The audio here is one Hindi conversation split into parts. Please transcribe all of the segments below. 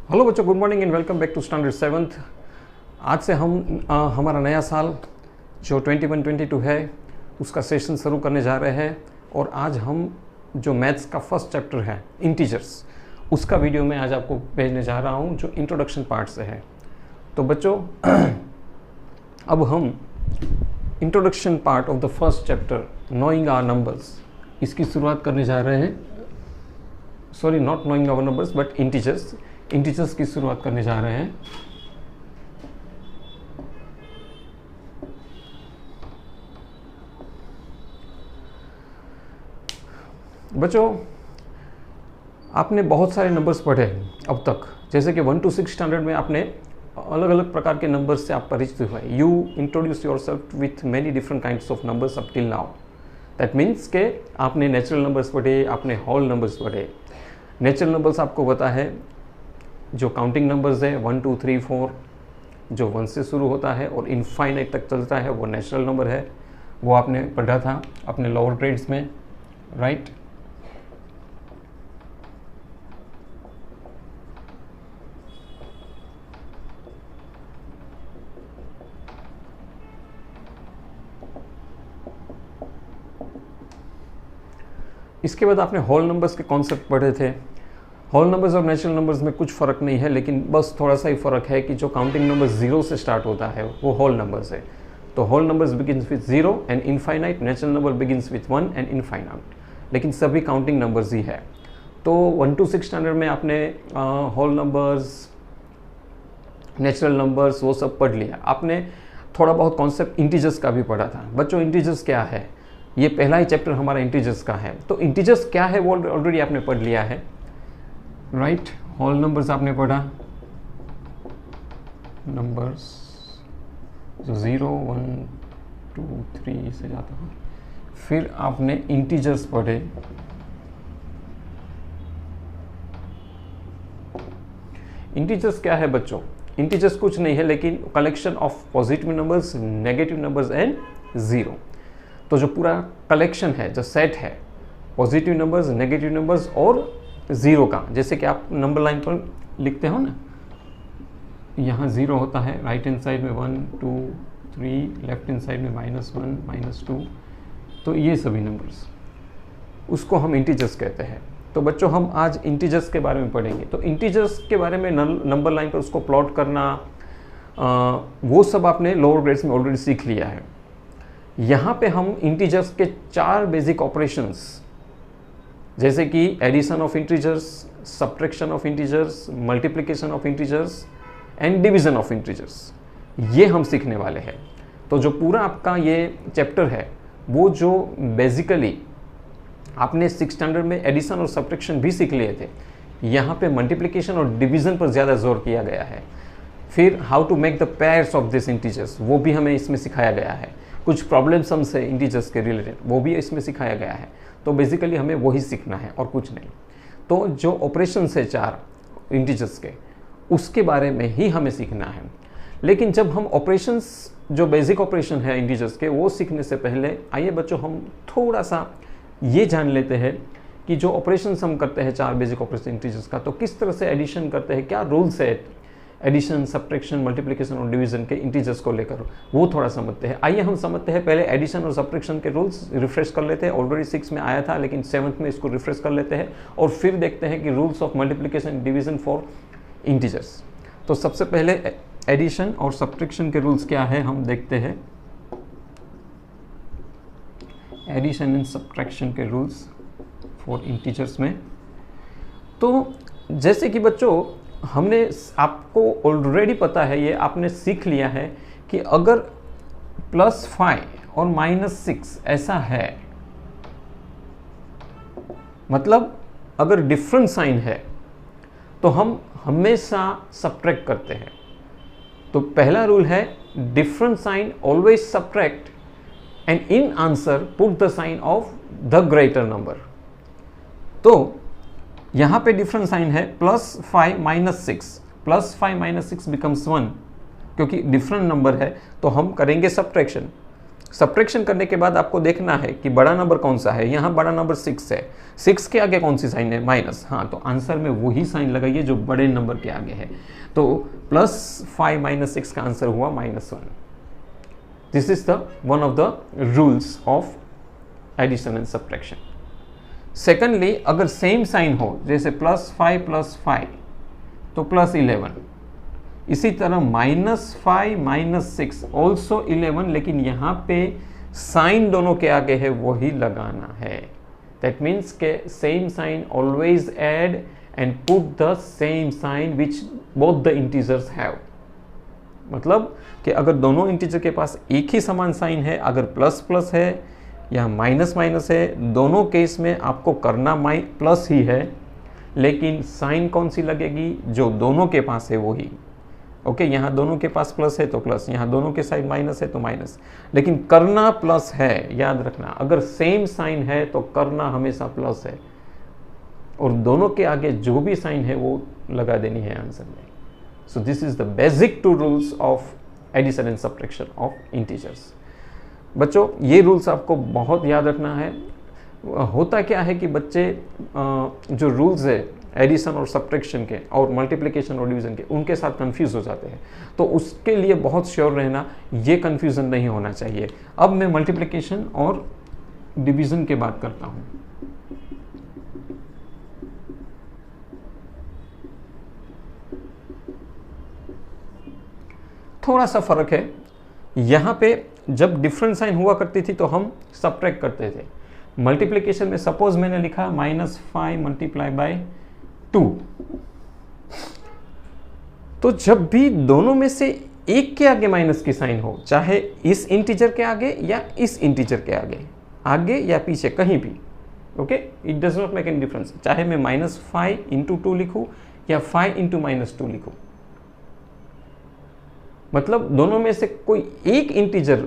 हेलो बच्चों, good morning and welcome back to standard 7th। आज से हम हमारा नया साल जो 21-22 है उसका सेशन शुरू करने जा रहे हैं। और आज हम जो मैथ्स का फर्स्ट चैप्टर है इंटीजर्स, उसका वीडियो मैं आज आपको भेजने जा रहा हूं जो इंट्रोडक्शन पार्ट से है। तो बच्चों अब हम introduction part of the first chapter knowing our numbers, इसकी शुरुआत करने जा रहे हैं। Sorry, not knowing our numbers but integers की शुरुआत करने जा रहे हैं। बच्चों, आपने बहुत सारे नंबर्स पढ़े अब तक, जैसे कि 1 to 6 स्टैंडर्ड में आपने अलग अलग प्रकार के नंबर्स से आप परिचित हुए। You introduce your self with many different kinds of numbers up till now. That means के आपने नेचुरल नंबर्स पढ़े, आपने होल नंबर्स पढ़े। नेचुरल नंबर्स आपको पता है जो काउंटिंग नंबर्स है 1 2 3 4 जो 1 से शुरू होता है और इनफाइनाइट तक चलता है, वो नेचुरल नंबर है। वो आपने पढ़ा था अपने लोअर ग्रेड्स में, राइट। इसके बाद आपने होल नंबर्स के कॉन्सेप्ट पढ़े थे। होल नंबर्स और नेचुरल नंबर्स में कुछ फ़र्क नहीं है, लेकिन बस थोड़ा सा ही फ़र्क है कि जो काउंटिंग नंबर 0 से स्टार्ट होता है वो होल नंबर्स है। तो whole numbers begins with 0 and infinite, natural number begins with 1 and infinite, लेकिन सभी काउंटिंग नंबर्स ही है। तो 1 to 6 स्टैंडर्ड में आपने होल नंबर्स, नेचुरल नंबर्स वो सब पढ़ लिया। आपने थोड़ा बहुत कॉन्सेप्ट इंटीजर्स का भी पढ़ा था। बच्चों, इंटीजर्स क्या है? ये पहला ही चैप्टर हमारा इंटीजर्स का है। तो इंटीजर्स क्या है वो ऑलरेडी आपने पढ़ लिया है, राइट। होल नंबर्स आपने पढ़ा, नंबर्स जो 0 1 2 3 से जाता है। फिर आपने इंटीजर्स पढ़े। इंटीजर्स क्या है बच्चों? इंटीजर्स कुछ नहीं है लेकिन collection of positive numbers, negative numbers and zero. तो जो पूरा कलेक्शन है, जो सेट है पॉजिटिव नंबर्स, नेगेटिव नंबर्स और ज़ीरो का, जैसे कि आप नंबर लाइन पर लिखते हो ना, यहाँ 0 होता है, राइट हैंड साइड में 1 2 3, लेफ्ट हैंड साइड में -1 -2, तो ये सभी नंबर्स, उसको हम इंटीजर्स कहते हैं। तो बच्चों, हम आज इंटीजर्स के बारे में पढ़ेंगे। तो इंटीजर्स के बारे में नंबर लाइन पर उसको प्लॉट करना, वो सब आपने लोअर ग्रेड्स में ऑलरेडी सीख लिया है। यहाँ पे हम इंटीजर्स के 4 बेसिक ऑपरेशंस, जैसे कि addition of integers, subtraction of integers, multiplication of integers and division of integers, ये हम सीखने वाले हैं। तो जो पूरा आपका ये चैप्टर है वो जो बेसिकली आपने 6 स्टैंडर्ड में एडिशन और सब्ट्रैक्शन भी सीख लिए थे, यहाँ पे मल्टीप्लिकेशन और डिवीजन पर ज़्यादा जोर किया गया है। फिर how to make the pairs of this integers, वो भी हमें इसमें सिखाया गया है। कुछ प्रॉब्लम सम्स है इंटीजर्स के रिलेटेड, वो भी इसमें सिखाया गया है। तो बेसिकली हमें वही सीखना है और कुछ नहीं। तो जो ऑपरेशंस है 4 इंटीजर्स के, उसके बारे में ही हमें सीखना है। लेकिन जब हम ऑपरेशंस, जो बेसिक ऑपरेशन है इंटीजर्स के, वो सीखने से पहले आइए बच्चों हम थोड़ा सा ये जान लेते हैं कि जो ऑपरेशंस हम करते हैं 4 बेसिक ऑपरेशन इंटीजर्स का, तो किस तरह से एडिशन करते हैं, क्या रूल्स है एडिशन, सब्ट्रैक्शन, मल्टीप्लिकेशन और डिवीजन के इंटीजर्स को लेकर, वो थोड़ा समझते हैं। आइए हम समझते हैं पहले एडिशन और सब्ट्रैक्शन के रूल्स, रिफ्रेश कर लेते हैं। ऑलरेडी 6 में आया था लेकिन 7th में इसको रिफ्रेश कर लेते हैं और फिर देखते हैं कि rules of multiplication, division for integers. तो सबसे पहले एडिशन और सब्ट्रैक्शन के रूल्स क्या है हम देखते हैं। एडिशन एंड सब्ट्रैक्शन के रूल्स फॉर इंटीजर्स में, तो जैसे कि बच्चों हमने, आपको ऑलरेडी पता है, ये आपने सीख लिया है कि अगर +5 और -6 ऐसा है, मतलब अगर डिफरेंट साइन है तो हम हमेशा सब्ट्रैक्ट करते हैं। तो पहला रूल है different sign always subtract and in answer put the sign of the greater number. तो यहाँ पे डिफरेंट साइन है +5 -6, +5 -6 बिकम्स 1, क्योंकि डिफरेंट नंबर है तो हम करेंगे सब्ट्रैक्शन। सब्ट्रैक्शन करने के बाद आपको देखना है कि बड़ा नंबर कौन सा है। यहाँ बड़ा नंबर 6 है, 6 के आगे कौन सी साइन है, माइनस। हाँ, तो आंसर में वही साइन लगाइए जो बड़े नंबर के आगे है। तो +5 - 6 का आंसर हुआ -1। This is the one of the rules of addition and subtraction. Secondly, अगर सेम साइन हो, जैसे +5 + 5 तो +11, इसी तरह -5 - 6 ऑल्सो 11, लेकिन यहाँ पे साइन दोनों के आगे है वही लगाना है। दैट मीन्स के same sign always add and put the same sign which both the integers have. मतलब कि अगर दोनों इंटीजर के पास एक ही समान साइन है, अगर प्लस है या माइनस है, दोनों केस में आपको करना प्लस ही है, लेकिन साइन कौन सी लगेगी, जो दोनों के पास है वही। ओके, यहाँ दोनों के पास प्लस है तो प्लस, यहाँ दोनों के साइड माइनस है तो माइनस, लेकिन करना प्लस है। याद रखना, अगर सेम साइन है तो करना हमेशा प्लस है, और दोनों के आगे जो भी साइन है वो लगा देनी है आंसर में। So this is the basic 2 rules of addition and subtraction of integers. बच्चों, ये रूल्स आपको बहुत याद रखना है। होता क्या है कि बच्चे जो रूल्स है एडिशन और सब्ट्रैक्शन के और मल्टीप्लिकेशन और डिवीजन के, उनके साथ कंफ्यूज हो जाते हैं। तो उसके लिए बहुत श्योर रहना, ये कंफ्यूजन नहीं होना चाहिए। अब मैं मल्टीप्लिकेशन और डिवीजन की बात करता हूं। थोड़ा सा फर्क है। यहां पे जब डिफरेंट साइन हुआ करती थी तो हम सब्ट्रैक्ट करते थे। मल्टीप्लिकेशन में सपोज मैंने लिखा -5 × 2, तो जब भी दोनों में से एक के आगे माइनस की साइन हो, चाहे इस इंटीजर के आगे या इस इंटीजर के आगे या पीछे कहीं भी, okay, it does not make any difference. चाहे मैं -5 × 2 लिखूं या 5 × -2 लिखूं, मतलब दोनों में से कोई एक इंटीजर,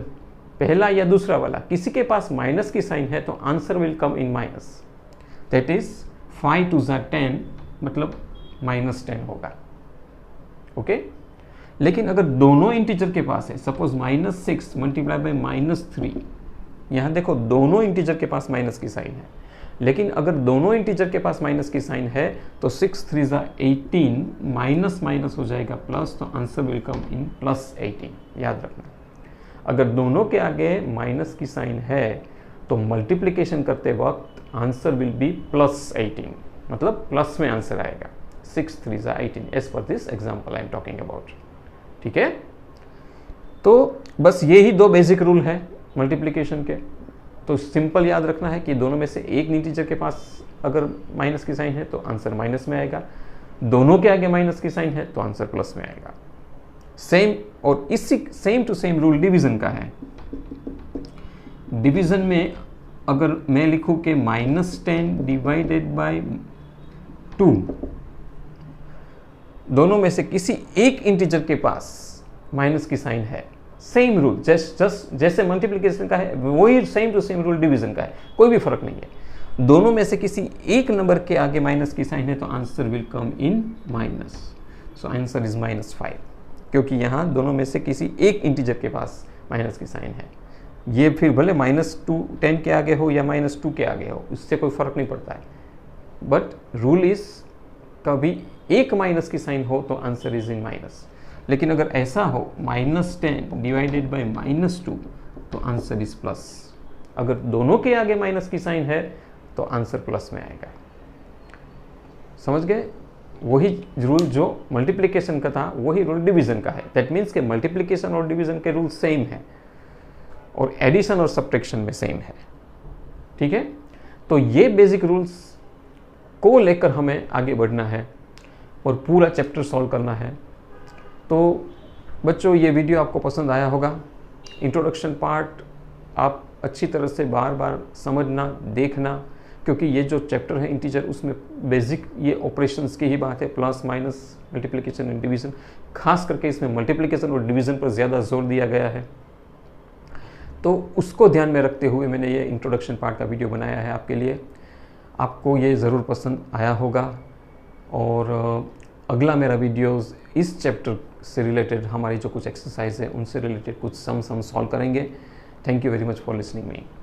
पहला या दूसरा वाला, किसी के पास माइनस की साइन है तो answer will come in minus. That is 5 × 2 = 10, मतलब -10 होगा। ओके, लेकिन अगर दोनों इंटीजर के पास है, सपोज -6 × -3, यहां देखो दोनों इंटीजर के पास माइनस की साइन है, लेकिन अगर दोनों इंटीजर के पास माइनस की साइन है तो 6 × 3 = 18, माइनस हो जाएगा प्लस, तो आंसर विल कम इन +18। याद रखना, अगर दोनों के आगे माइनस की साइन है तो मल्टीप्लिकेशन करते वक्त आंसर विल बी +18, मतलब प्लस में आंसर आएगा। 6 × 3 = 18 एज पर this example I am talking about. ठीक है, तो बस यही 2 बेसिक रूल है मल्टीप्लिकेशन के। तो सिंपल याद रखना है कि दोनों में से एक इंटीजर के पास अगर माइनस की साइन है तो आंसर माइनस में आएगा, दोनों के आगे माइनस की साइन है तो आंसर प्लस में आएगा। सेम, और इसी same to same rule division का है। डिवीजन में अगर मैं लिखूं कि -10 / 2, दोनों में से किसी एक इंटीजर के पास माइनस की साइन है, सेम रूल जैसे मल्टीप्लिकेशन का है वही same to same rule division का है, कोई भी फर्क नहीं है। दोनों में से किसी एक नंबर के आगे माइनस की साइन है तो answer will come in minus. So answer is -5, क्योंकि यहाँ दोनों में से किसी एक इंटीजर के पास माइनस की साइन है। ये फिर भले -2 10 के आगे हो या -2 के आगे हो, इससे कोई फर्क नहीं पड़ता है। बट रूल इज कभी एक माइनस की साइन हो तो आंसर इज इन माइनस, लेकिन अगर ऐसा हो -10 / -2 तो आंसर इज प्लस। अगर दोनों के आगे माइनस की साइन है तो आंसर प्लस में आएगा। समझ गए? वही रूल जो मल्टीप्लिकेशन का था वही रूल डिवीजन का है। दैट मीन्स के मल्टीप्लिकेशन और डिवीजन के रूल सेम है और एडिशन और सब्ट्रैक्शन में सेम है। ठीक है, तो ये बेसिक रूल्स को लेकर हमें आगे बढ़ना है और पूरा चैप्टर सॉल्व करना है। तो बच्चों, ये वीडियो आपको पसंद आया होगा। इंट्रोडक्शन पार्ट आप अच्छी तरह से बार बार समझना, देखना, क्योंकि ये जो चैप्टर है इंटीजर, उसमें बेसिक ये ऑपरेशंस की ही बात है, plus minus, multiplication and division. खास करके इसमें मल्टीप्लिकेशन और डिवीजन पर ज़्यादा जोर दिया गया है, तो उसको ध्यान में रखते हुए मैंने ये इंट्रोडक्शन पार्ट का वीडियो बनाया है आपके लिए। आपको ये ज़रूर पसंद आया होगा और अगला मेरा वीडियोस इस चैप्टर से रिलेटेड, हमारी जो कुछ एक्सरसाइज है उनसे रिलेटेड कुछ सम सॉल्व करेंगे। Thank you very much for listening me.